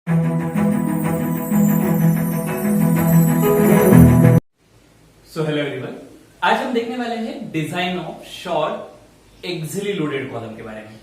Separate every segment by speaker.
Speaker 1: So hello everyone, आज हम देखने वाले हैं design of short axially loaded column के बारे में।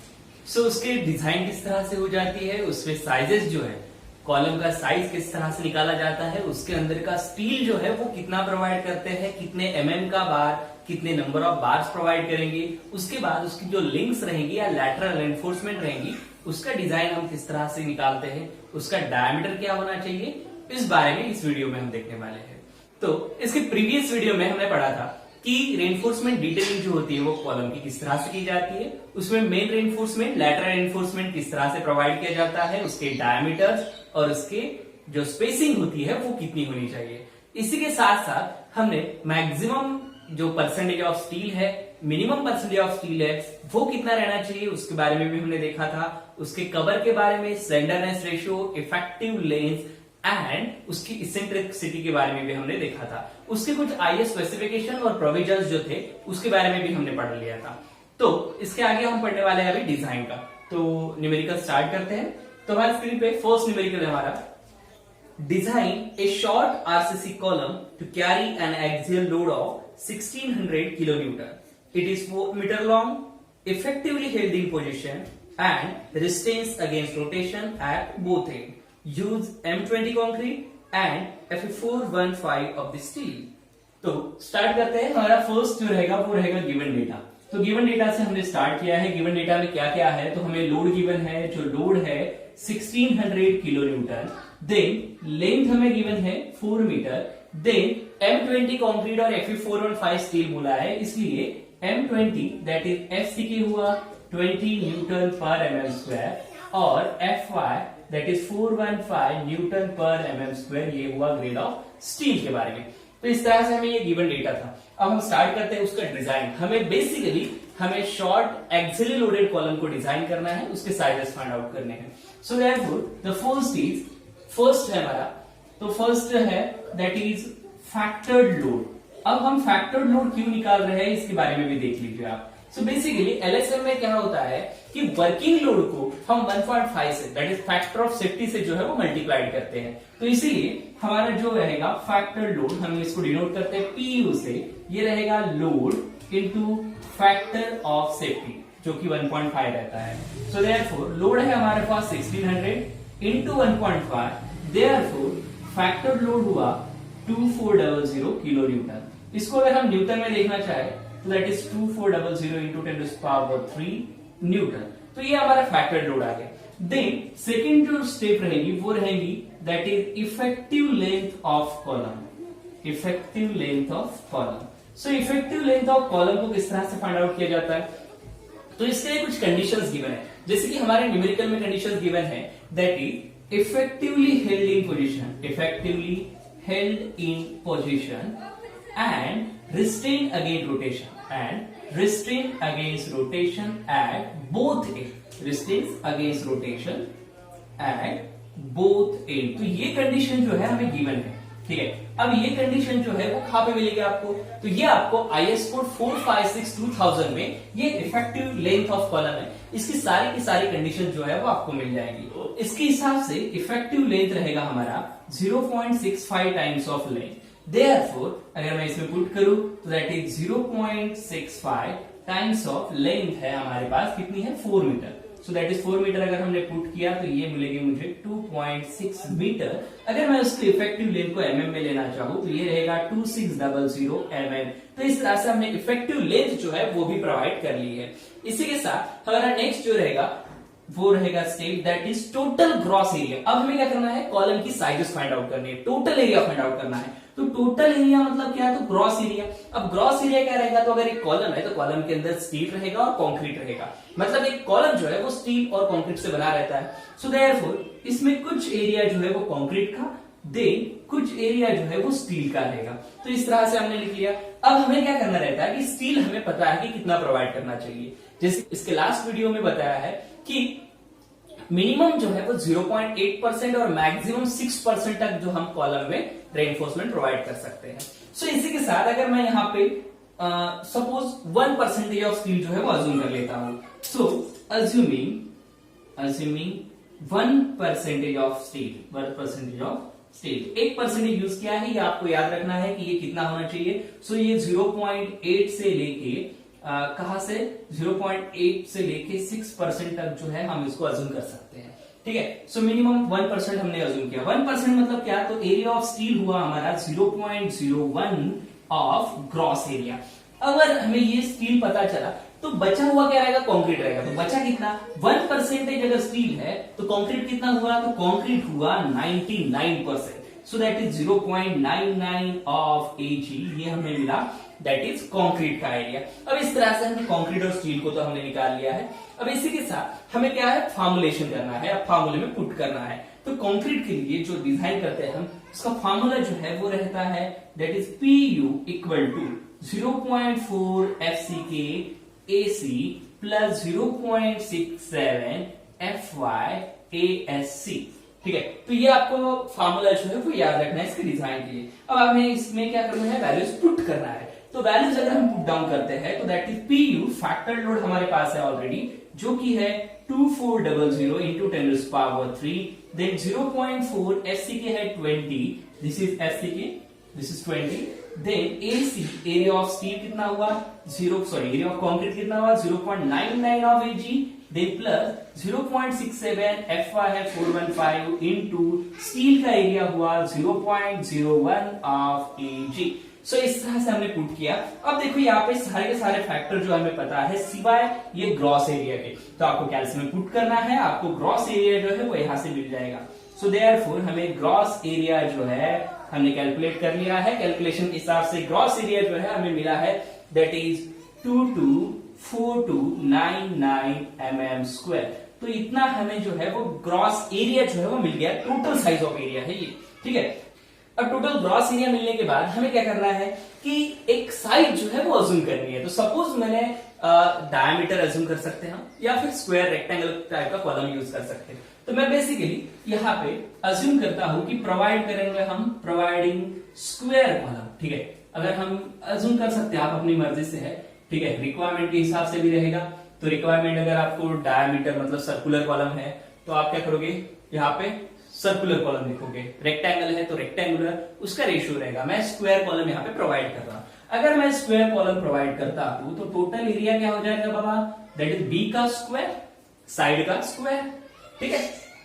Speaker 1: उसके डिजाइन किस तरह से हो जाती है, उसमें साइजेस जो है, कॉलम का साइज किस तरह से निकाला जाता है, उसके अंदर का स्टील जो है वो कितना प्रोवाइड करते हैं, कितने एमएम का बार, कितने नंबर ऑफ बार्स प्रोवाइड करेंगे, उसके बाद उसकी जो लिंक्स रहेंगी या लैटरल एनफोर्समेंट रहेंगी, उसका डिजाइन हम किस तरह से निकालते हैं, उसका डायमीटर क्या होना चाहिए, इस बारे में इस वीडियो में हम देखने वाले हैं। तो इसके प्रीवियस वीडियो में हमने पढ़ा था कि रेनफोर्समेंट डिटेलिंग जो होती है वो कॉलम की किस तरह से की जाती है, उसमें मेन रेनफोर्समेंट, लैटरल रेनफोर्समेंट किस तरह से प्रोवाइड किया जाता है, उसके डायमीटर और उसके जो स्पेसिंग होती है वो कितनी होनी चाहिए। इसी के साथ साथ हमने मैक्सिमम जो परसेंटेज ऑफ स्टील है, मिनिमम परसेंटेज ऑफ स्टील है, वो कितना रहना चाहिए उसके बारे में भी हमने देखा था। उसके कवर के बारे में, slenderness ratio, effective length and उसकी इसेंट्रिसिटी के बारे में भी हमने देखा था। उसके कुछ आईएस स्पेसिफिकेशन और प्रोविजंस जो थे उसके बारे में भी हमने पढ़ लिया था। तो इसके आगे हम पढ़ने वाले हैं अभी डिजाइन का। तो न्यूमेरिकल स्टार्ट करते हैं। तो हमारे स्क्रीन पे फर्स्ट न्यूमेरिकल है हमारा, design A short RCC column to carry N axial load of 1600 kilonewton. It is 4 meter long, effectively held in position and resists against rotation at both ends. Use M20 concrete and Fe415 of the steel. तो start करते हैं। हमारा first जो रहेगा वो रहेगा given data. तो given data से हमने स्टार्ट किया है। गिवन डेटा में क्या क्या है, तो हमें लोड गिवन है, जो लोड है 1600 किलो न्यूटन, देन लेंथ हमें गिवन है 4 मीटर, देन M20 कंक्रीट और Fe415 स्टील बोला है, इसलिए M20 दैट इज FCK हुआ 20 न्यूटन पर mm स्क्वायर और Fy दैट इज 415 न्यूटन पर mm स्क्वायर, ये हुआ ग्रेड ऑफ स्टील के बारे में। तो इस तरह से हमें ये गिवन डेटा था। अब हम स्टार्ट करते हैं उसका डिजाइन। हमें शॉर्ट एक्सिली लोडेड कॉलम को डिजाइन करना है, उसके साइजेस फाइंड आउट करने हैं। सो देयरफॉर द फर्स्ट है हमारा, तो फर्स्ट है दैट इज फैक्टर्ड लोड। अब हम फैक्टर्ड लोड क्यों निकाल रहे हैं इसके बारे में भी देख लीजिए आप। सो बेसिकली एलएसएम में क्या होता है कि वर्किंग लोड को हम 1.5 से, that is factor of safety से जो है वो मल्टीप्लाइड करते हैं। तो इसीलिए हमारा जो रहेगा फैक्टर्ड लोड, हम इसको डिनोट करते हैं PU से, ये रहेगा load into factor of safety जो कि 1.5 रहता है। सो देयरफॉर लोड है हमारे पास 1600 इंटू 1.5, देयरफॉर फैक्टर्ड लोड हुआ 2400 किलो न्यूटन। इसको अगर हम न्यूटन में देखना चाहे तो दैट इज 2400 इंटू 10⁻³ न्यूटन। तो ये हमारा फैक्टर्ड लोड आ गया। देन सेकेंड जो स्टेप रहेगी वो रहेगी that is effective length of column. Effective length of column. So effective length of column को किस तरह से फाइंड आउट किया जाता है, तो इसके लिए कुछ कंडीशंस गिवन है। जैसे कि हमारे न्यूमेरिकल में कंडीशंस गिवन है that is effectively held in position, effectively held in position and restrained against rotation at both ends, restrained against rotation at both ends। तो ये कंडीशन जो है हमें गिवन है, ठीक है। अब ये कंडीशन जो है वो कहां पे मिलेगी आपको, तो ये आपको IS कोड 456/2000 में ये इफेक्टिव लेंथ ऑफ कॉलम है, इसकी सारी की सारी कंडीशन जो है वो आपको मिल जाएगी। तो इसके हिसाब से इफेक्टिव लेंथ रहेगा हमारा 0.65 टाइम्स ऑफ लेंथ। देयरफॉर अगर मैं इसमें पुट करूं तो that is 0.65 times of length है हमारे पास, कितनी है 4 metre. So that is 4 metre अगर हमने पुट किया तो ये मिलेगी मुझे 2.6 मीटर। अगर मैं उसके इफेक्टिव लेंथ को mm में लेना चाहूं तो ये रहेगा 2600 mm। तो इस तरह से हमने इफेक्टिव लेंथ जो है वो भी प्रोवाइड कर ली है। इसी के साथ हमारा नेक्स्ट जो रहेगा वो रहेगा step that is total gross area. अब हमें क्या करना है, कॉलम की साइजेस फाइंड आउट करनी है, टोटल एरिया फाइंड आउट करना है। तो टोटल एरिया मतलब क्या है, तो ग्रॉस एरिया। अब ग्रॉस एरिया क्या रहेगा, तो अगर एक कॉलम है तो कॉलम के अंदर स्टील रहेगा और कंक्रीट रहेगा, मतलब एक कॉलम जो है वो स्टील और कंक्रीट से बना रहता है। सो देयरफॉर इसमें कुछ एरिया जो है वो कंक्रीट का, देन कुछ एरिया जो है वो स्टील का रहेगा। तो इस तरह से हमने लिख लिया। अब हमें क्या करना रहता है कि स्टील हमें पता है कि कितना प्रोवाइड करना चाहिए। जैसे इसके लास्ट वीडियो में बताया है कि मिनिमम जो है वो 0.8% और मैक्सिमम 6% तक जो हम कॉलम में रेनफोर्समेंट प्रोवाइड कर सकते हैं। सो इसी के साथ अगर मैं यहाँ पे सपोज 1% ऑफ स्टील जो है वो अज्यूम कर लेता हूं। So assuming 1% of steel, 1% of steel. 1% use किया है, ये आपको याद रखना है कि ये कितना होना चाहिए। सो ये 0.8 से लेके कहां से 0.8 से लेके 6% तक जो है हम इसको अज्यूम कर सकते हैं। ठीक है, सो मिनिमम 1% हमने अज्यूम किया। 1% मतलब क्या, तो एरिया ऑफ स्टील हुआ हमारा 0.01 ऑफ ग्रॉस एरिया। अगर हमें ये स्टील पता चला तो बचा हुआ क्या रहेगा, कंक्रीट रहेगा। तो बचा कितना, 1% अगर स्टील है तो कंक्रीट कितना हुआ, तो कंक्रीट हुआ 99%। सो दैट इज 0.99 ऑफ Ag, ये हमें मिला, दैट इज कंक्रीट का एरिया। अब इस तरह से हमने कंक्रीट और स्टील को तो हमने निकाल लिया है। अब इसी के साथ हमें क्या है, फॉर्मुलेशन करना है, अब फॉर्मूले में पुट करना है। तो कंक्रीट के लिए जो डिजाइन करते हैं हम, उसका फॉर्मूला जो है वो रहता है that is PU equal to 0.4 FCK AC plus 0.67 FY ASC। ठीक है, तो ये आपको फार्मूला जो है वो याद रखना है इसके डिजाइन के लिए। अब हमें इसमें क्या करना है, वैल्यूज पुट करना है। तो वैल्यूज अगर हम पुट डाउन करते हैं तो that is PU, factor load हमारे पास है ऑलरेडी, जो कि है 2400 इंटू 10⁻³ देन 0.4 FCK है 20, this is FCK, this is 20, then AC area of steel कितना हुआ, एरिया ऑफ कंक्रीट कितना हुआ 0.99 of Ag, then plus 0.67 FY है 415 इंटू स्टील का एरिया हुआ 0.01 ऑफ Ag। सो इस तरह से हमने पुट किया। अब देखो यहाँ पे सारे के सारे फैक्टर जो हमें पता है सिवाय ये ग्रॉस एरिया के, तो आपको कैलसी में पुट करना है, आपको ग्रॉस एरिया जो है वो यहां से मिल जाएगा। सो देयरफॉर हमें ग्रॉस एरिया जो है हमने कैलकुलेट कर लिया है। कैलकुलेशन के हिसाब से ग्रॉस एरिया जो है हमें मिला है दैट इज 224299 mm²। तो इतना हमें जो है वो ग्रॉस एरिया जो है वो मिल गया, टोटल साइज ऑफ एरिया है ये। ठीक है, अब टोटल ग्रॉस एरिया मिलने के बाद हमें क्या करना है कि एक साइड जो है वो अज्यूम करनी है। तो सपोज मैंने डायमीटर अज्यूम कर सकते हैं या फिर स्क्वायर रेक्टेंगल टाइप का कॉलम यूज कर सकते हैं। तो मैं बेसिकली यहाँ पे अज्यूम करता हूं कि प्रोवाइड करेंगे हम प्रोवाइडिंग स्क्वायर कॉलम। ठीक है, अगर हम अज्यूम कर सकते हैं, आप अपनी मर्जी से है। ठीक है, रिक्वायरमेंट के हिसाब से भी रहेगा। तो रिक्वायरमेंट अगर आपको डायमीटर मतलब सर्कुलर कॉलम है तो आप क्या करोगे, यहाँ पे सर्कुलर कॉलम लिखोगे। रेक्टेंगल है तो रेक्टेंगुलर, उसका रेशियो रहेगा। मैं स्क्वायर कॉलम यहाँ पे प्रोवाइड कर रहा हूं। अगर मैं स्क्वायर कॉलम प्रोवाइड करता हूं तो टोटल एरिया क्या हो जाएगा बाबा, दैट इज B का स्क्वायर, साइड का स्क्वायर। ठीक है,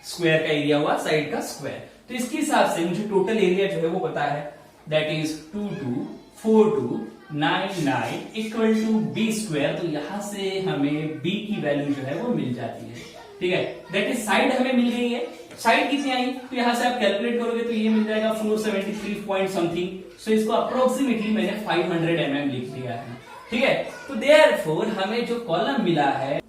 Speaker 1: स्क्वायर का एरिया हुआ साइड का स्क्वायर। तो इसके हिसाब से मुझे टोटल एरिया जो है वो पता है that is 224299 equal to B square. तो यहां से हमें B की वैल्यू जो है वो मिल जाती है। ठीक है, दैट इज साइड हमें मिल गई है। साइड कितनी आई, तो यहां से आप कैलकुलेट करोगे तो ये मिल जाएगा 473 पॉइंट समथिंग। सो इसको अप्रोक्सीमेटली मैंने 500 mm लिख दिया है। ठीक है, तो देयरफॉर हमें जो कॉलम मिला है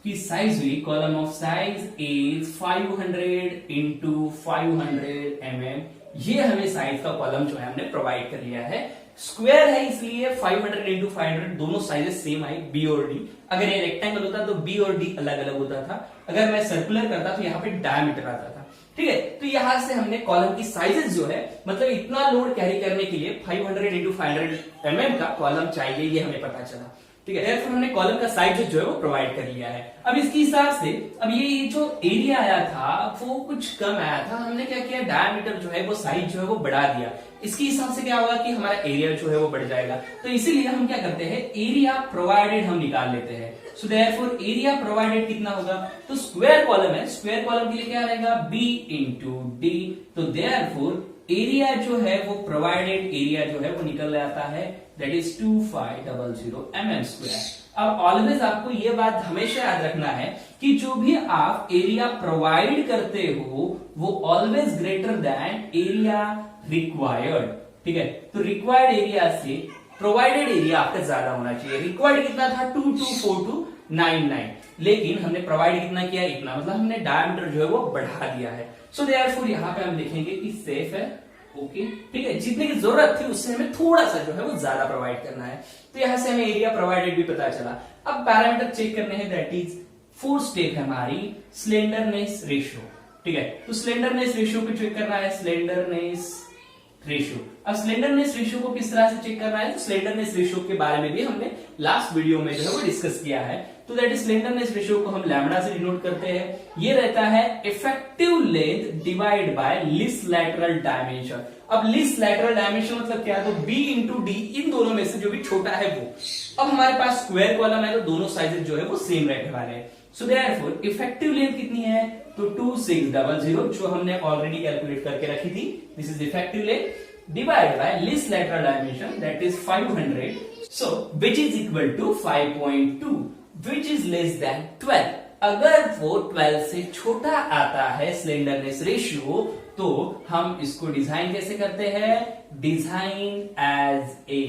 Speaker 1: की साइज हुई, column of size is 500 into 500 mm। ये हमें साइज का कॉलम जो है हमने प्रोवाइड कर लिया है। स्क्वायर है इसलिए 500 इंटू 500 दोनों साइजेस सेम आई, B और D। अगर ये रेक्टेंगल होता तो B और D अलग अलग होता था। अगर मैं सर्कुलर करता तो यहाँ पे डायमीटर आता था। ठीक है, तो यहां से हमने कॉलम की साइजेस जो है, मतलब इतना लोड कैरी करने के लिए 500 इंटू 500 mm का कॉलम चाहिए, ये हमें पता चला। ठीक है, फिर हमने कॉलम का साइज जो है वो प्रोवाइड कर लिया है। अब इसके हिसाब से अब ये जो एरिया आया था वो कुछ कम आया था, हमने क्या किया, डायमीटर जो है वो साइज जो है वो बढ़ा दिया। इसके हिसाब से क्या होगा कि हमारा एरिया जो है वो बढ़ जाएगा। तो इसीलिए हम क्या करते हैं, एरिया प्रोवाइडेड हम निकाल लेते हैं। सो देयरफॉर एरिया प्रोवाइडेड कितना होगा, तो स्क्वायर कॉलम है, स्क्वायर कॉलम के लिए क्या रहेगा, B इंटू D। तो देयरफॉर एरिया जो है वो प्रोवाइडेड एरिया जो है वो निकल आता है दैट इज 2500 mm²। अब ऑलवेज आपको ये बात हमेशा याद रखना है कि जो भी आप एरिया प्रोवाइड करते हो वो always greater than area required. ठीक है, तो रिक्वायर्ड एरिया से प्रोवाइडेड एरिया आपका ज्यादा होना चाहिए। रिक्वायर्ड कितना था 224299, लेकिन हमने प्रोवाइड कितना किया, इतना, मतलब हमने डायमीटर जो है वो बढ़ा दिया है। सो देयरफॉर यहाँ पे हम लिखेंगे कि सेफ है। ओके, ठीक है, जितने की जरूरत थी उससे हमें थोड़ा सा जो है वो ज्यादा प्रोवाइड करना है। तो यहां से हमें एरिया प्रोवाइडेड भी पता चला। अब पैरामीटर चेक करने हैं, दैट इज 4 स्टेप है हमारी स्लेंडरनेस रेशियो। ठीक है, तो स्लेंडरनेस रेशियो को चेक करना है, स्लेंडरनेस रेशियो। अब स्लेंडरनेस रेशियो को किस तरह से चेक करना है, तो स्लेंडरनेस रेशियो के बारे में भी हमने लास्ट वीडियो में जो है वो डिस्कस किया है। तो दैट इज स्लेंडरनेस रेशियो को हम लैम्डा से डिनोट करते हैं। ये रहता है effective length divide by least lateral dimension. अब लीस्ट लैटरल डायमेंशन मतलब क्या है, तो b इंटू डी, इन दोनों में से जो भी छोटा है वो। अब हमारे पास स्क्वायर कॉलम है तो दोनों साइजेस जो है वो सेम रहने वाले हैं। सो देयरफॉर इफेक्टिव लेंथ कितनी है, तो 2600 जो हमने ऑलरेडी कैलकुलेट करके रखी थी, this is effective length divided by least lateral dimension, that is 500, so which is equal to 5.2, which is less than 12। अगर वो 12 से छोटा आता है स्लेंडरनेस रेशियो, तो हम इसको डिजाइन कैसे करते हैं, design as a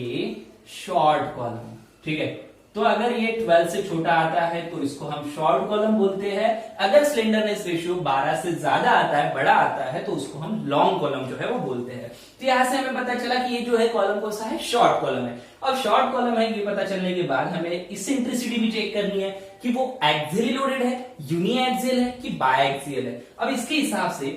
Speaker 1: short column. ठीक है, तो अगर ये 12 से छोटा आता है तो इसको हम शॉर्ट कॉलम बोलते हैं। अगर स्लेंडरनेस रेशियो 12 से ज्यादा आता है, बड़ा आता है, तो उसको हम लॉन्ग कॉलम जो है वो बोलते हैं। तो यहां से हमें पता चला कि ये जो है कॉलम कौन सा है, शॉर्ट कॉलम है। अब शॉर्ट कॉलम है, ये पता चलने के बाद हमें इसेंट्रिसिटी भी चेक करनी है कि वो एक्सियली लोडेड है, यूनी एक्सियल है कि बाय एक्सियल है। अब इसके हिसाब से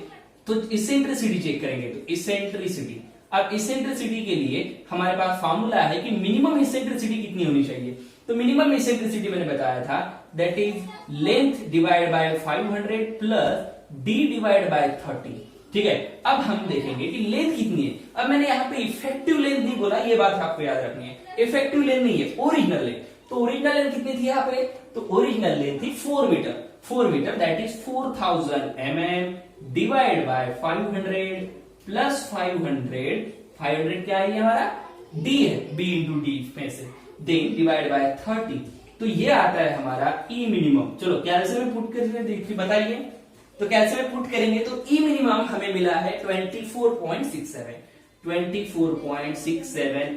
Speaker 1: तो इसेंट्रिसिटी चेक करेंगे, तो इसेंट्रिसिटी, अब इसेंट्रिसिटी के लिए हमारे पास फॉर्मूला है कि मिनिमम इसेंट्रिसिटी कितनी होनी चाहिए। तो मिनिमम इसेंट्रिसिटी मैंने बताया था, that is length divide by 500 plus D divide by 30। ठीक है, अब हम देखेंगे कि लेंथ कितनी है। अब मैंने यहाँ पे इफेक्टिव लेंथ नहीं बोला, ये बात आपको याद रखनी है, इफेक्टिव लेंथ नहीं है, ओरिजिनल लेंथ। तो ओरिजिनल लेंथ कितनी थी यहाँ पे, तो ओरिजिनल लेंथ थी 4 metre. 4 metre that is 4000 mm divide by 500 plus 500 क्या है, ये हमारा डी है, बी इंटू डी में से, देन डिवाइड बाय 30, तो ये आता है हमारा ई मिनिमम। चलो कैलकुलेटर में पुट करके देखिए, बताइए। तो कैलकुलेटर में पुट करेंगे तो ई मिनिमम हमें मिला है 24.67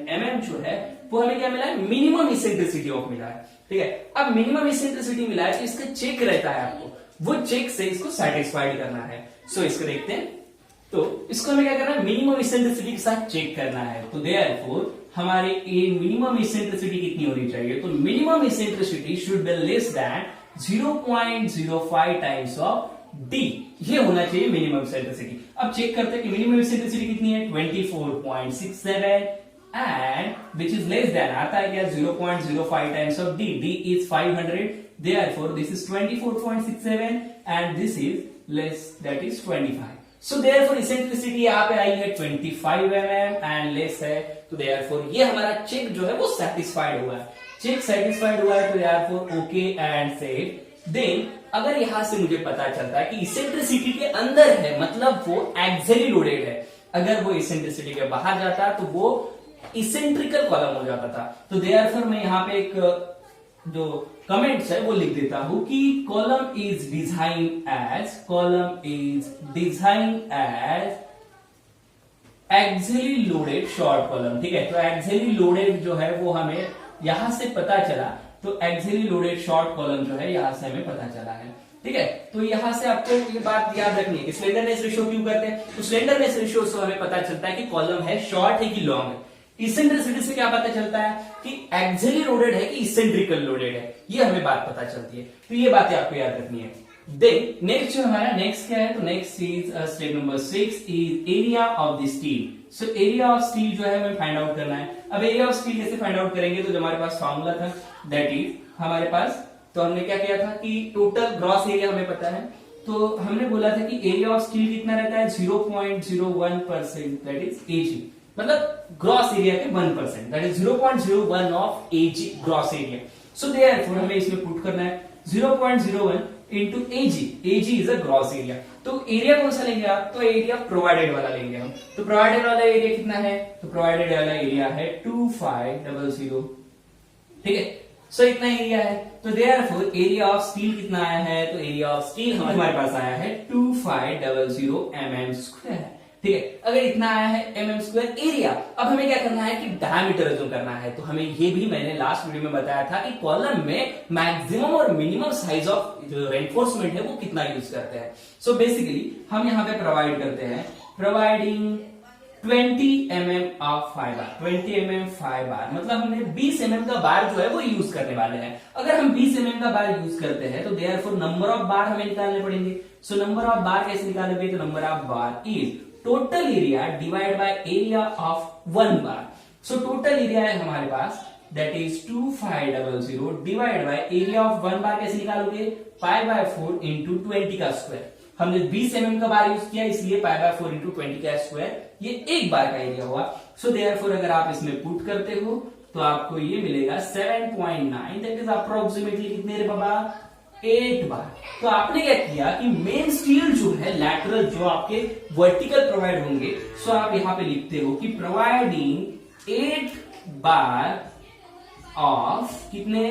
Speaker 1: mm जो है वो हमें क्या मिला है, मिनिमम इसेंट्रिसिटी ऑफ मिला है। ठीक है, अब मिनिमम इसेंट्रिसिटी मिला है तो इसका चेक रहता है, आपको वो चेक से इसको सेटिस्फाइड करना है। सो इसको देखते हैं, तो इसको हमें क्या करना है, मिनिमम इसेंट्रिसिटी के साथ चेक करना है। तो देयरफॉर हमारे ये मिनिमम इसेंट्रिसिटी कितनी होनी चाहिए, तो minimum eccentricity should be less than 0.05 times of D, ये होना चाहिए मिनिमम इसेंट्रिसिटी। अब चेक करते हैं कि मिनिमम इसेंट्रिसिटी कितनी है, 24.67 and which is less than आता है क्या, 0.05 times of D, D is 500, therefore this is 24.67 and this is less, that is 25। So therefore eccentricity यहाँ पे आई है 25 mm एंड लेस है, तो देयरफॉर ये हमारा चेक जो है वो सेटिस्फाइड हुआ है। चेक सेटिस्फाइड हुआ है तो therefore okay and save. Then अगर यहां से मुझे पता चलता है कि इसेंट्रिसिटी के अंदर है, मतलब वो एक्सियली लोडेड है, अगर वो इसेंट्रिसिटी के बाहर जाता तो वो इसेंट्रिकल कॉलम हो जाता था। तो देयरफॉर मैं यहाँ पे एक जो कमेंट्स है वो लिख देता हूं कि column is design as axially loaded short column. ठीक है, तो एक्सियली लोडेड जो है वो हमें यहां से पता चला, तो एक्सियली लोडेड शॉर्ट कॉलम जो है यहां से हमें पता चला है। ठीक है, तो यहां से आपको ये बात याद रखनी है कि स्लेंडरनेस रेशियो क्यों करते हैं, तो स्लेंडरनेस रेशियो से हमें पता चलता है कि कॉलम है शॉर्ट है कि लॉन्ग है। इसेंट्रिसिटी से क्या पता चलता है कि एक्सियली लोडेड है कि इसेंट्रिकल लोडेड है, ये हमें बात पता चलती है। तो ये बातें आपको याद रखनी है। देन नेक्स्ट जो हमारा नेक्स्ट क्या है, तो next is step number 6 is area of the steel. So area of steel जो है हमें फाइंड आउट करना है। अब एरिया ऑफ स्टील कैसे फाइंड आउट करेंगे, तो जो हमारे पास फॉर्मूला था दैट इज हमारे पास, तो हमने क्या किया था कि टोटल ग्रॉस एरिया हमें पता है, तो हमने बोला था कि एरिया ऑफ स्टील कितना रहता है 0.01%, दैट इज एजी, मतलब ग्रॉस एरिया के 1%, that is 0.01 of AG gross area. So therefore हमें इसमें पुट करना है 0.01 into AG, AG is a gross area. तो एरिया कौन सा लेंगे आप, तो एरिया प्रोवाइडेड वाला लेंगे हम। तो प्रोवाइडेड वाला एरिया कितना है, तो प्रोवाइडेड वाला एरिया है 2500। ठीक है, सो इतना एरिया है। तो देयरफॉर एरिया ऑफ स्टील कितना आया है, तो एरिया ऑफ स्टील हमारे पास आया है 2500 mm²। ठीक है, अगर इतना आया है mm² एरिया, अब हमें क्या करना है कि डायमीटर जो करना है। तो हमें ये भी मैंने लास्ट वीडियो में बताया था कि कॉलम में मैक्सिमम और मिनिमम साइज ऑफ जो रेनफोर्समेंट है वो कितना यूज करते हैं। सो बेसिकली हम यहाँ पे प्रोवाइड करते हैं, providing 20 mm of fibre, 20 mm fibre, मतलब हमने 20 mm का बार जो है वो यूज करने वाले हैं। अगर हम 20 mm का बार यूज करते हैं तो देयरफॉर नंबर ऑफ बार हमें निकालने पड़ेंगे। सो नंबर ऑफ बार कैसे निकालोगे, तो number of bar is total area divide by area of one bar. So total area है हमारे पास that is 2500 divide by area of 1 bar कैसे निकालोगे, पाई बाय 4 इंटू 20 का स्क्वायर। हमने 20 mm का बार यूज किया इसलिए पाई बाय 4 इंटू 20 का स्क्वायर, ये एक बार का एरिया हुआ। सो देयरफॉर अगर आप इसमें पुट करते हो तो आपको ये मिलेगा 7.9, दैट इज अप्रोक्सीमेटली कितने रे बाबा, 8 बार। तो आपने क्या किया कि मेन स्टील जो है लैटरल जो आपके वर्टिकल प्रोवाइड होंगे, सो आप यहां पे लिखते हो कि प्रोवाइडिंग 8 बार ऑफ कितने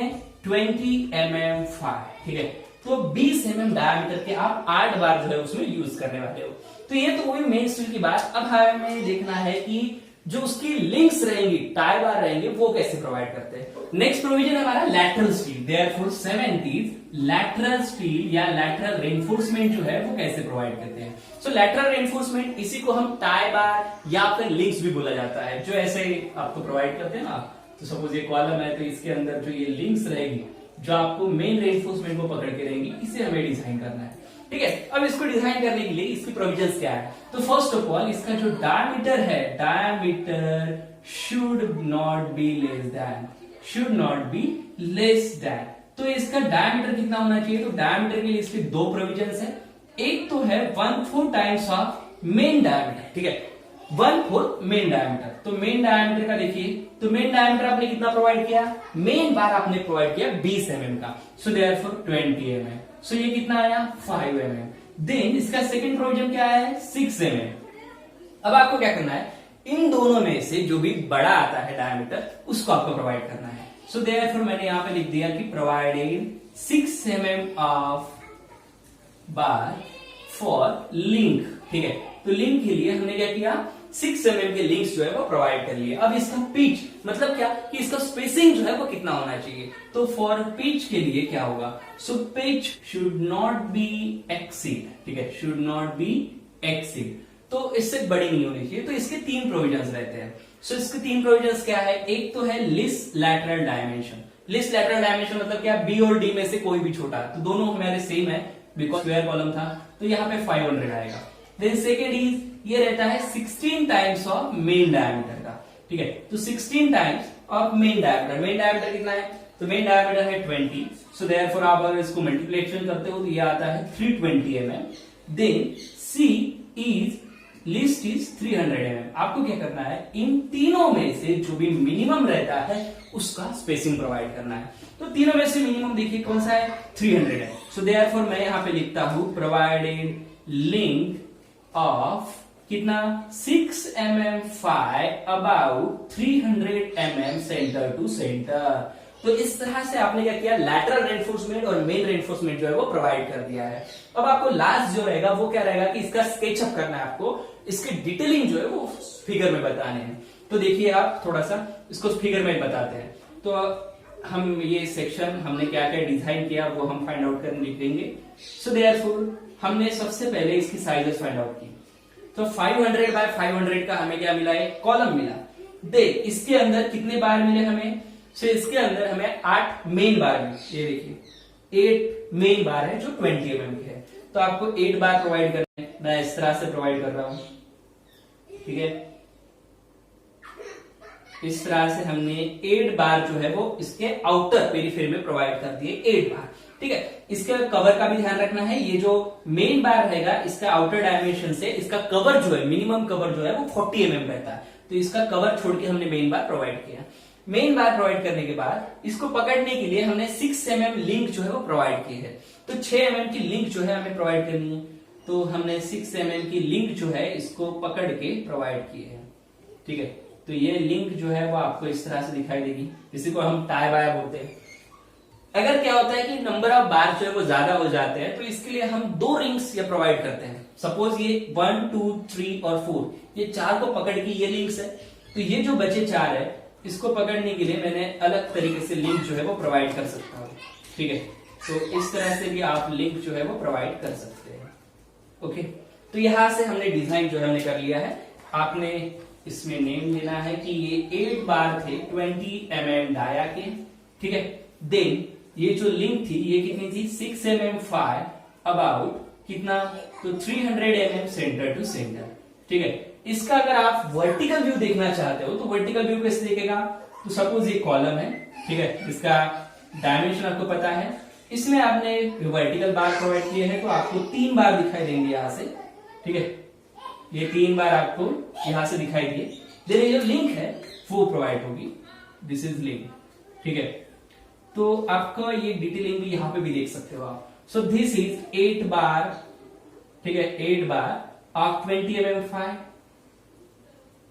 Speaker 1: 20 mm 5, ठीक है। तो 20 mm डायमीटर के आप 8 बार जो है उसमें यूज करने वाले हो। तो ये तो वही मेन स्टील की बात। अब हमें देखना है कि जो उसकी लिंक्स रहेंगी, टाई बार रहेंगे, वो कैसे प्रोवाइड करते हैं। नेक्स्ट प्रोविजन हमारा lateral steel. Therefore 70 lateral steel या लैटरल रेनफोर्समेंट जो है वो कैसे प्रोवाइड करते हैं। सो लैटरल रेनफोर्समेंट इसी को हम टाई बार या फिर लिंक्स भी बोला जाता है, जो ऐसे आपको प्रोवाइड करते हैं ना। तो सपोज ये कॉलम है तो इसके अंदर जो ये लिंक्स रहेगी जो आपको मेन रेनफोर्समेंट को पकड़ के रहेंगी, इसे हमें डिजाइन करना है, ठीक है। अब इसको डिजाइन करने के लिए इसकी प्रोविजंस क्या है, तो फर्स्ट ऑफ ऑल इसका जो डायमीटर है, diameter should not be less than, तो इसका डायमीटर कितना होना चाहिए। तो डायमीटर के लिए इसके दो प्रोविजंस है। एक तो है 1/4 टाइम्स ऑफ मेन डायमीटर, ठीक है, 1/4 मेन डायमीटर। तो मेन डायमीटर का देखिए, तो मेन डायमीटर आपने कितना प्रोवाइड किया, मेन बार आपने प्रोवाइड किया 20 mm का, सो देयरफॉर 20 mm, सो ये कितना आया 5 mm। देन इसका सेकंड प्रोविजन क्या है 6 mm। अब आपको क्या करना है, इन दोनों में से जो भी बड़ा आता है डायमीटर उसको आपको प्रोवाइड करना है। सो देयरफॉर मैंने यहां पे लिख दिया कि providing 6 mm of bar for link, ठीक है। तो लिंक के लिए हमने क्या किया, 6 mm के लिंक्स जो है वो प्रोवाइड कर लिए। अब इसका पिच मतलब क्या कि इसका स्पेसिंग जो है वो कितना होना चाहिए। तो फॉर पिच के लिए क्या होगा, so pitch should not be exceed, ठीक है, शुड नॉट बी एक्सीड, तो इससे बड़ी नहीं होनी चाहिए। तो इसके 3 प्रोविजंस रहते हैं। सो इसके 3 प्रोविजंस क्या है, एक तो है list lateral dimension. List lateral dimension मतलब क्या, बी और डी में से कोई भी छोटा, तो दोनों हमारे सेम है बिकॉज स्क्वायर कॉलम था, तो यहाँ पे 500 आएगा। देन सेकेंड इज ये रहता है 16 टाइम्स ऑफ मेन डायमीटर का, ठीक है। तो 16 times of main diameter, main diameter कितना है, तो मेन डायमीटर है 20, सो देयरफॉर आप अगर इसको मल्टीप्लिकेशन करते हो तो ये आता है 320 mm। Then c is least is 300 mm। आपको क्या करना है, इन तीनों में से जो भी मिनिमम रहता है उसका स्पेसिंग प्रोवाइड करना है। तो तीनों में से मिनिमम देखिए कौन सा है, 300 है। सो देयरफॉर मैं यहां पे लिखता हूं प्रोवाइडेड लिंक ऑफ कितना 6 mm 5 about 300 mm centre to centre. तो इस तरह से आपने क्या किया, लैटरल रेनफोर्समेंट और मेन रेनफोर्समेंट जो है वो प्रोवाइड कर दिया है। अब आपको लास्ट जो रहेगा वो क्या रहेगा कि इसका स्केचअप करना है, आपको इसकी डिटेलिंग जो है वो फिगर में बताने हैं। तो देखिए आप थोड़ा सा इसको फिगर में बताते हैं। तो हम ये सेक्शन हमने क्या क्या डिजाइन किया वो हम फाइंड आउट करने लिखेंगे। सो देयरफॉर हमने सबसे पहले इसकी साइजेस फाइंड आउट की। तो 500 बाय 500 का हमें क्या मिला, एक कॉलम मिला। देख इसके अंदर कितने बार मिले हमें, सो इसके अंदर हमें 8 मेन बार मिले। ये देखिए 8 मेन बार है जो 20 mm के है। तो आपको 8 बार प्रोवाइड करने, मैं इस तरह से प्रोवाइड कर रहा हूं, ठीक है। इस तरह से हमने 8 बार जो है वो इसके आउटर पेरिफेरी में प्रोवाइड कर दिए 8 बार, ठीक है। इसके कवर का भी ध्यान रखना है, ये जो मेन बार रहेगा इसका आउटर डायमेंशन से इसका कवर जो है, मिनिमम कवर जो है वो 40 mm रहता है। तो इसका कवर छोड़ के हमने मेन बार प्रोवाइड किया। मेन बार प्रोवाइड करने के बाद इसको पकड़ने के लिए हमने 6 mm लिंक जो है वो प्रोवाइड की है। तो 6 mm की लिंक जो है हमें प्रोवाइड करनी है। तो हमने 6 mm की लिंक जो है इसको पकड़ के प्रोवाइड की है, ठीक है। तो ये लिंक जो है वो आपको इस तरह से दिखाई देगी, इसी को हम टाई बाय बोलते हैं। अगर क्या होता है कि नंबर ऑफ बार जो है वो ज्यादा हो जाते हैं तो इसके लिए हम 2 रिंग्स ये प्रोवाइड करते हैं। सपोज ये 1 2 3 और 4, ये 4 को पकड़ के ये लिंक्स है। तो ये जो बचे 4 है इसको पकड़ने के लिए मैंने अलग तरीके से लिंक जो है वो प्रोवाइड कर सकता हूँ, ठीक है। तो इस तरह से भी आप लिंक जो है वो प्रोवाइड कर सकते हैं, ओके। तो यहां से हमने डिजाइन जो है हमने कर लिया है। आपने इसमें नेम देना है कि ये 8 बार थे 20 mm डाया के, ठीक है। देन ये जो लिंक थी ये कितनी थी 6 mm 5 अबाउट कितना, तो 300 mm सेंटर टू सेंटर, ठीक है। इसका अगर आप वर्टिकल व्यू देखना चाहते हो तो वर्टिकल व्यू कैसे देखेगा, तो सपोज ये कॉलम है, ठीक है, इसका डायमेंशन आपको पता है, इसमें आपने वर्टिकल बार प्रोवाइड किए हैं तो आपको 3 बार दिखाई देंगे यहां से, ठीक है, ये 3 बार आपको यहां से दिखाई दिए। देन ये जो लिंक है वो प्रोवाइड होगी, दिस इज लिंक, ठीक है। तो आपका ये डिटेलिंग भी यहां पे भी देख सकते हो आप। सो दिस इज 8 बार, ठीक है, 8 बार ऑफ 20 mm 5,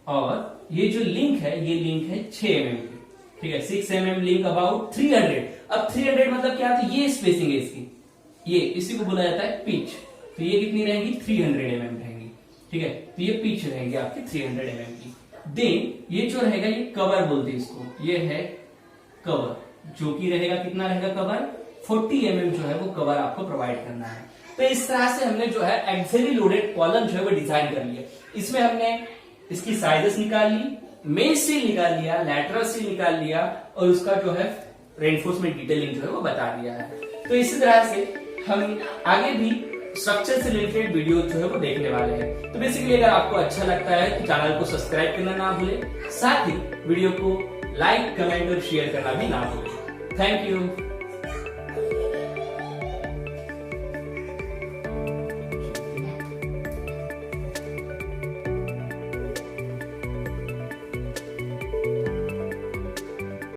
Speaker 1: और ये जो लिंक है ये लिंक है 6 mm की, ठीक है, 6 mm लिंक अबाउट 300। अब 300 मतलब क्या, तो ये स्पेसिंग है इसकी, ये इसी को बोला जाता है पिच। तो ये कितनी रहेगी, 300 mm रहेंगी, ठीक है, तो ये पिच रहेगी आपकी 300 mm की। देन ये जो रहेगा ये कवर बोलते हैं इसको, ये है कवर, जो कि रहेगा कितना रहेगा कवर, 40 mm जो है वो कवर आपको प्रोवाइड करना है। तो इस तरह से हमने जो है एक्सियली लोडेड कॉलम जो है वो डिजाइन कर लिया। इसमें हमने इसकी साइजेस निकाल ली, मेन स्टील निकाल लिया, लैटरल स्टील निकाल लिया, और उसका जो है रेनफोर्समेंट डिटेलिंग जो है वो बता दिया है। तो इसी तरह से हम आगे भी स्ट्रक्चर से रिलेटेड वीडियो जो है वो देखने वाले हैं। तो बेसिकली अगर आपको अच्छा लगता है तो चैनल को सब्सक्राइब करना ना भूले, साथ ही वीडियो को लाइक, कमेंट और शेयर करना भी ना भूले। Thank you.